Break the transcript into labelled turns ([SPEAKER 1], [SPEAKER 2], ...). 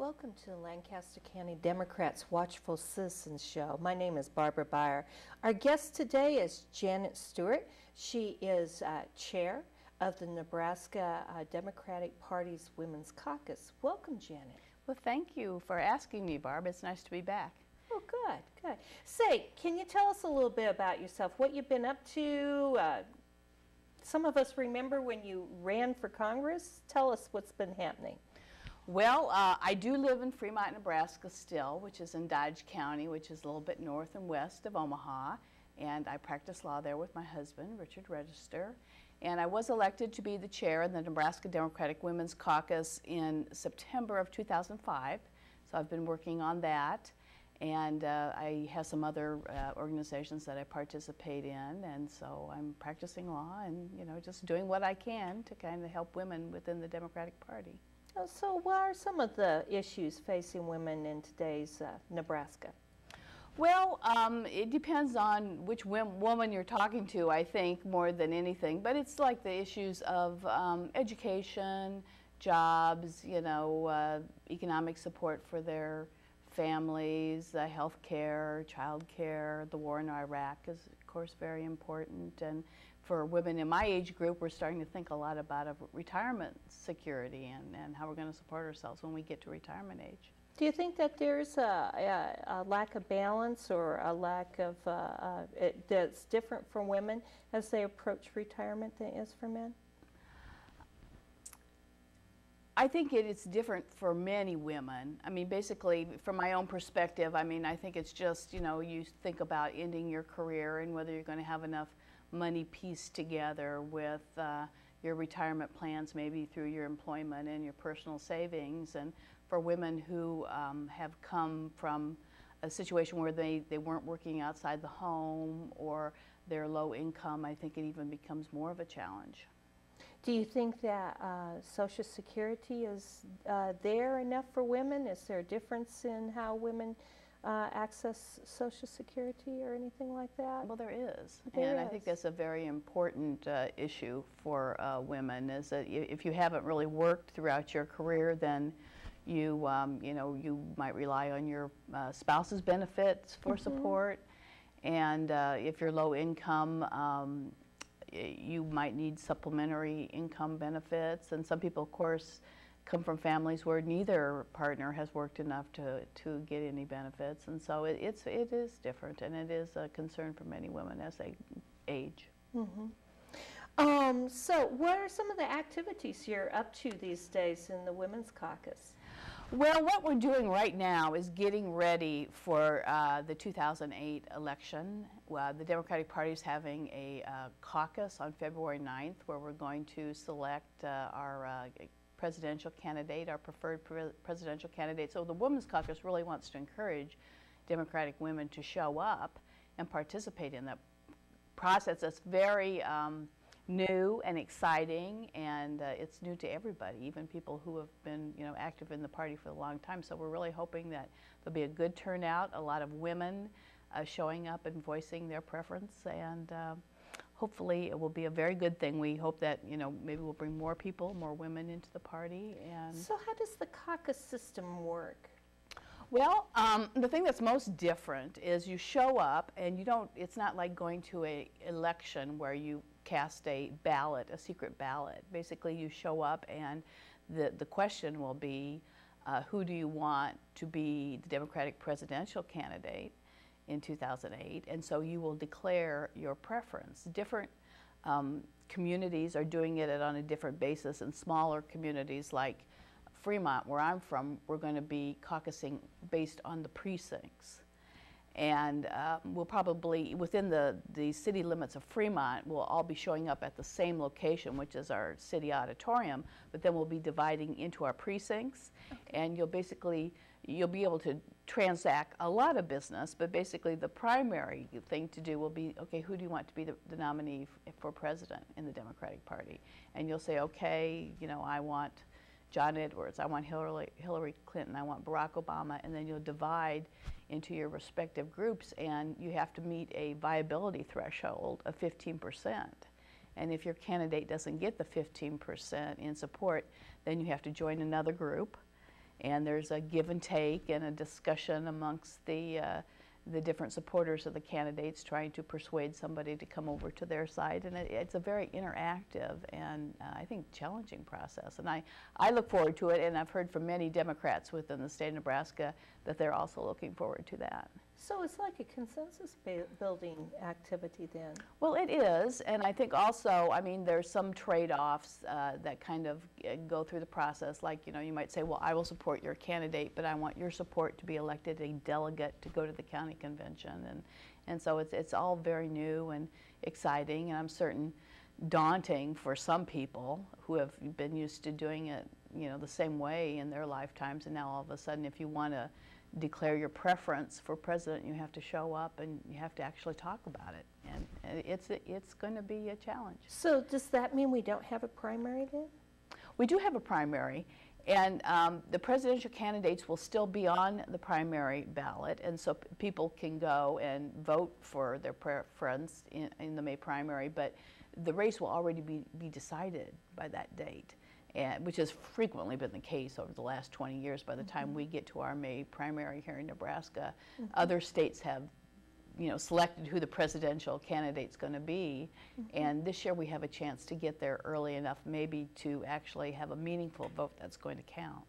[SPEAKER 1] Welcome to the Lancaster County Democrats' Watchful Citizens Show. My name is Barbara Baier. Our guest today is Janet Stewart. She is chair of the Nebraska Democratic Party's Women's Caucus. Welcome, Janet.
[SPEAKER 2] Well, thank you for asking me, Barb. It's nice to be back.
[SPEAKER 1] Oh, good, good. Say, can you tell us a little bit about yourself, what you've been up to? Some of us remember when you ran for Congress. Tell us what's been happening.
[SPEAKER 2] Well, I do live in Fremont, Nebraska still, which is in Dodge County, which is a little bit north and west of Omaha. And I practice law there with my husband, Richard Register. And I was elected to be the chair of the Nebraska Democratic Women's Caucus in September of 2005. So I've been working on that. And I have some other organizations that I participate in. And so I'm practicing law and, just doing what I can to kind of help women within the Democratic Party.
[SPEAKER 1] So what are some of the issues facing women in today's Nebraska?
[SPEAKER 2] Well, it depends on which woman you're talking to, I think, more than anything. But it's like the issues of education, jobs, economic support for their families, health care, child care. The war in Iraq is, of course, very important. And for women in my age group, we're starting to think a lot about retirement security and how we're going to support ourselves when we get to retirement age.
[SPEAKER 1] Do you think that there's a lack of balance or a lack of that's different for women as they approach retirement than it is for men?
[SPEAKER 2] I think it's different for many women. I mean, basically, from my own perspective, I think it's just, you think about ending your career and whether you're going to have enough money pieced together with your retirement plans, maybe through your employment and your personal savings. And for women who have come from a situation where they weren't working outside the home or they're low income, I think it even becomes more of a challenge.
[SPEAKER 1] Do you think that Social Security is there enough for women? Is there a difference in how women access Social Security or anything like that?
[SPEAKER 2] Well, there is. I think that's a very important issue for women, is that if you haven't really worked throughout your career, then you might rely on your spouse's benefits for support. And if you're low income, you might need supplementary income benefits. And some people, of course, come from families where neither partner has worked enough to get any benefits. And so it is different, and it is a concern for many women as they age.
[SPEAKER 1] So what are some of the activities you're up to these days in the Women's Caucus?
[SPEAKER 2] Well, what we're doing right now is getting ready for the 2008 election. The Democratic Party is having a caucus on February 9th where we're going to select our presidential candidate, our preferred presidential candidate. So the Women's Caucus really wants to encourage Democratic women to show up and participate in that process. That's very new and exciting, and it's new to everybody, even people who have been active in the party for a long time. So we're really hoping that there'll be a good turnout, a lot of women showing up and voicing their preference, and hopefully it will be a very good thing. We hope that maybe we'll bring more people, more women into the party. And
[SPEAKER 1] so how does the caucus system work?
[SPEAKER 2] Well, the thing that's most different is you show up and it's not like going to an election where you cast a ballot, a secret ballot. Basically, you show up and the question will be, who do you want to be the Democratic presidential candidate in 2008? And so you will declare your preference. Different communities are doing it on a different basis. In smaller communities like Fremont, where I'm from, we're going to be caucusing based on the precincts. And we'll probably, within the city limits of Fremont, we'll all be showing up at the same location, which is our city auditorium, but then we'll be dividing into our precincts. And you'll be able to transact a lot of business, but basically the primary thing to do will be, okay, who do you want to be the nominee for president in the Democratic Party? And you'll say, okay, I want John Edwards, I want Hillary Clinton, I want Barack Obama, and then you'll divide into your respective groups, and you have to meet a viability threshold of 15%. And if your candidate doesn't get the 15% in support, then you have to join another group, and there's a give and take and a discussion amongst the different supporters of the candidates, trying to persuade somebody to come over to their side. And it's a very interactive and I think challenging process. And I look forward to it, and I've heard from many Democrats within the state of Nebraska that they're also looking forward to that.
[SPEAKER 1] So it's like a consensus building activity then?
[SPEAKER 2] Well, it is, and I think also, I mean, there's some trade-offs that kind of go through the process. Like, you know, you might say, well, I will support your candidate, but I want your support to be elected a delegate to go to the county convention. And so it's all very new and exciting, and I'm certain daunting for some people who have been used to doing it, you know, the same way in their lifetimes, and now all of a sudden, if you want to declare your preference for president, you have to show up and you have to actually talk about it, and it's going to be a challenge.
[SPEAKER 1] So does that mean we don't have a primary then?
[SPEAKER 2] We do have a primary, and the presidential candidates will still be on the primary ballot, and so people can go and vote for their preference in the May primary, but the race will already be decided by that date. Which has frequently been the case over the last 20 years. By the time we get to our May primary here in Nebraska, other states have, you know, selected who the presidential candidate's going to be, and this year we have a chance to get there early enough maybe to actually have a meaningful vote that's going to count.